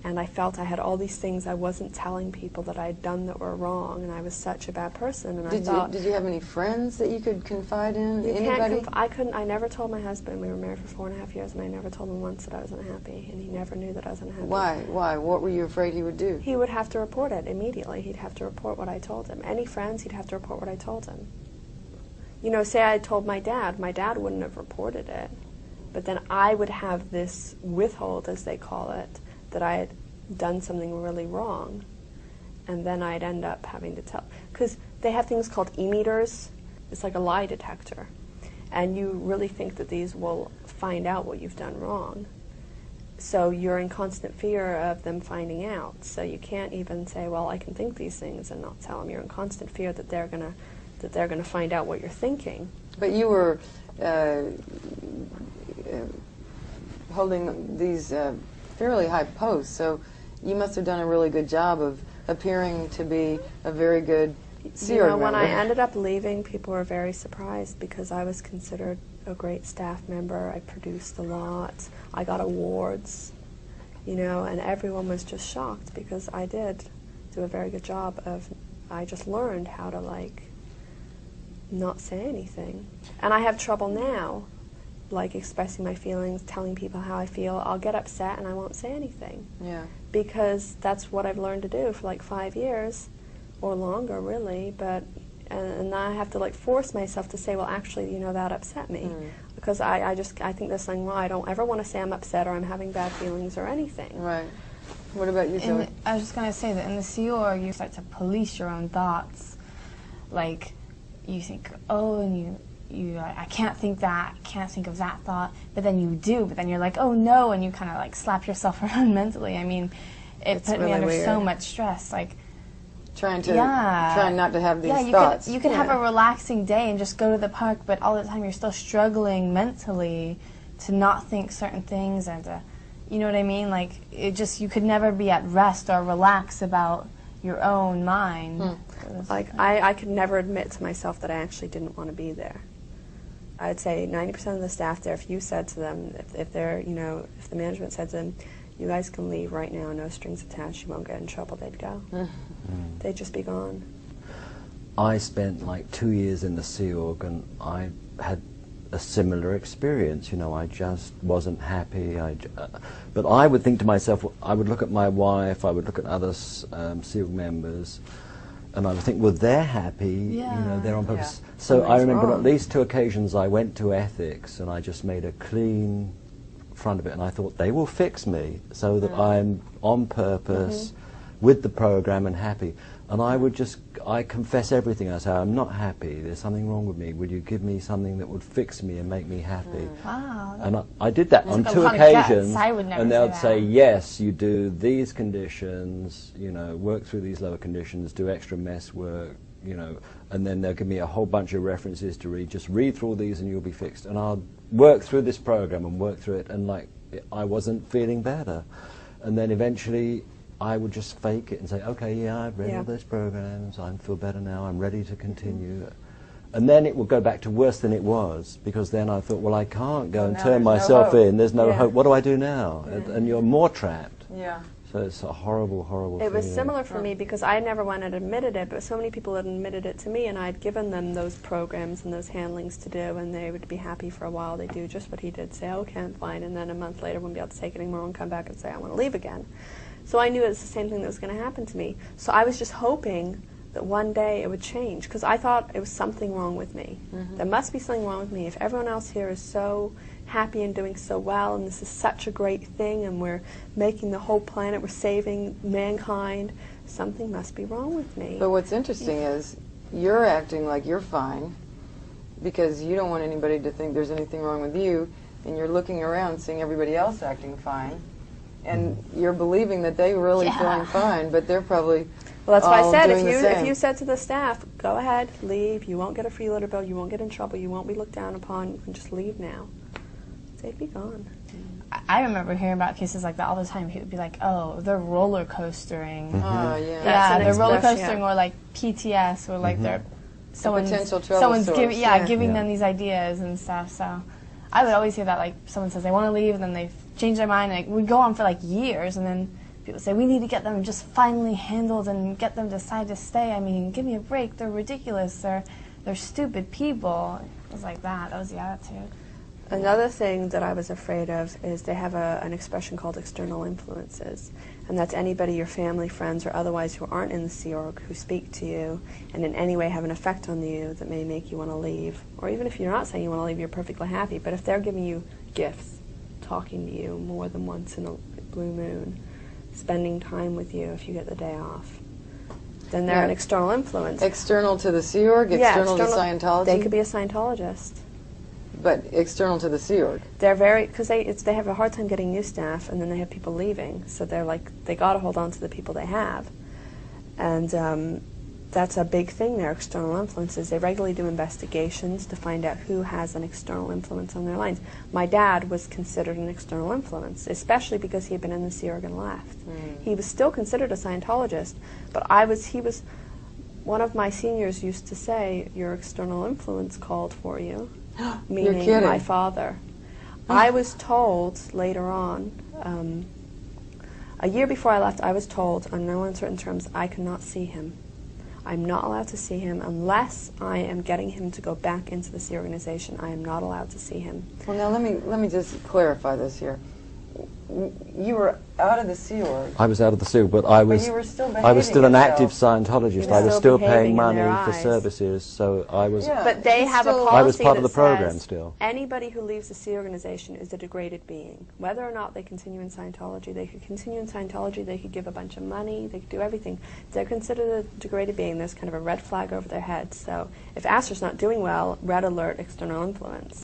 and I felt I had all these things I wasn't telling people that I had done that were wrong, and I was such a bad person. And did you have any friends that you could confide in? Anybody? I couldn't. I never told my husband. We were married for 4.5 years, and I never told him once that I was unhappy, and he never knew that I was unhappy. Why? Why? What were you afraid he would do? He would have to report it immediately. He'd have to report what I told him. Any friends, he'd have to report what I told him. You know, say I told my dad wouldn't have reported it, but then I would have this withhold, as they call it, that I had done something really wrong, and then I'd end up having to tell. Because they have things called e-meters. It's like a lie detector, and you really think that these will find out what you've done wrong. So you're in constant fear of them finding out. So you can't even say, well, I can think these things and not tell them. You're in constant fear that they're gonna find out what you're thinking. But you were holding these fairly high posts, so you must have done a really good job of appearing to be a very good Sea Org member. When I ended up leaving, people were very surprised because I was considered a great staff member. I produced a lot. I got awards, you know, and everyone was just shocked because I did do a very good job of, I just learned how to, like, not say anything. And I have trouble now, like expressing my feelings, telling people how I feel. I'll get upset and I won't say anything. Yeah. Because that's what I've learned to do for like 5 years, or longer really, but, and I have to like force myself to say, well actually, you know, that upset me. Because I think there's something wrong. I don't ever want to say I'm upset or I'm having bad feelings or anything. Right. What about you, Zoe? I was just going to say that in the Sea Org, you start to police your own thoughts. Like, you think, oh, and I can't think that, I can't think of that thought, but then you do, but then you're like, oh no, and you kind of like slap yourself around mentally. I mean, it put me under so much stress, like trying not to have these thoughts. You can have a relaxing day and just go to the park, but all the time you're still struggling mentally to not think certain things and to, you know what I mean? Like, it just, you could never be at rest or relax about your own mind. Like, I could never admit to myself that I actually didn't want to be there. I'd say 90% of the staff there, if you said to them, if they're, you know, if the management said to them, you guys can leave right now, no strings attached, you won't get in trouble, they'd go. They'd just be gone. I spent like 2 years in the Sea Org, and I had a similar experience. You know, I just wasn't happy. But I would think to myself, I would look at my wife, I would look at other Sea Org members, and I would think, well, they're happy, you know, they're on purpose. So I remember on at least 2 occasions I went to ethics and I just made a clean front of it, and I thought they will fix me so that I'm on purpose with the program and happy. And I confess everything. I say, I'm not happy, there's something wrong with me, would you give me something that would fix me and make me happy? Wow. And I did that on 2 occasions, and they would say, yes, you do these conditions, you know, work through these lower conditions, do extra mess work, you know, and then they'll give me a whole bunch of references to read, just read through all these and you'll be fixed. And I'll work through this program and work through it, and like, I wasn't feeling better. And then eventually I would just fake it and say, okay, yeah, I've read all those programs, I feel better now, I'm ready to continue. And then it would go back to worse than it was, because then I thought, well, I can't go and turn myself in, there's no hope, what do I do now? And you're more trapped. So it's a horrible, horrible thing. It was similar for me because I never went and admitted it, but so many people had admitted it to me, and I'd given them those programs and those handlings to do, and they would be happy for a while. They'd do just what he did, say, okay, I'm fine, and then a month later wouldn't be able to take it anymore and come back and say, I want to leave again. So I knew it was the same thing that was going to happen to me. So I was just hoping that one day it would change, because I thought it was something wrong with me. There must be something wrong with me. If everyone else here is so happy and doing so well, and this is such a great thing, and we're making the whole planet, we're saving mankind, something must be wrong with me. But what's interesting is you're acting like you're fine because you don't want anybody to think there's anything wrong with you, and you're looking around seeing everybody else acting fine, and you're believing that they really feeling fine, but they're probably well, that's why I said, doing if you said to the staff, go ahead, leave, you won't get a free litter bill, you won't get in trouble, you won't be looked down upon, you can just leave now, they'd be gone. I remember hearing about cases like that all the time. He would be like, oh, they're roller coastering. Oh, yeah. Yeah, they're roller coastering, or like PTS, or like they're someone's giving them these ideas and stuff. So I would always hear that, like, someone says they want to leave, and then they change their mind. Like, we go on for like years, and then people say, we need to get them just finally handled and get them to decide to stay. I mean, give me a break. They're ridiculous. They're stupid people. It was like that. That was the attitude. Another thing that I was afraid of is they have an expression called external influences. And that's anybody, your family, friends, or otherwise who aren't in the Sea Org, who speak to you and in any way have an effect on you that may make you want to leave. Or even if you're not saying you want to leave, you're perfectly happy. But if they're giving you gifts, talking to you more than once in a blue moon, spending time with you if you get the day off, then they're an external influence. External to the Sea Org? External to Scientology? They could be a Scientologist. But external to the Sea Org? They're very, because they have a hard time getting new staff, and then they have people leaving. So they're like, they got to hold on to the people they have. And that's a big thing, their external influences. They regularly do investigations to find out who has an external influence on their lines. My dad was considered an external influence, especially because he had been in the Sea Org and left. He was still considered a Scientologist, but one of my seniors used to say, your external influence called for you, meaning my father. I was told later on, a year before I left, I was told on no uncertain terms I could not see him. I'm not allowed to see him unless I am getting him to go back into the Sea organization. I am not allowed to see him. Well, now let me just clarify this here. You were out of the Sea Org. I was out of the Sea Org, but I was you were still I was still an behaving active Scientologist. I was still paying money in their for eyes. services, so I was. Yeah. But they have a policy I was part of that the program says still. anybody who leaves the Sea organization is a degraded being. Whether or not they continue in Scientology, they could continue in Scientology, they could give a bunch of money, they could do everything. They're considered a degraded being. There's kind of a red flag over their heads. So if Astra's not doing well, red alert, external influence.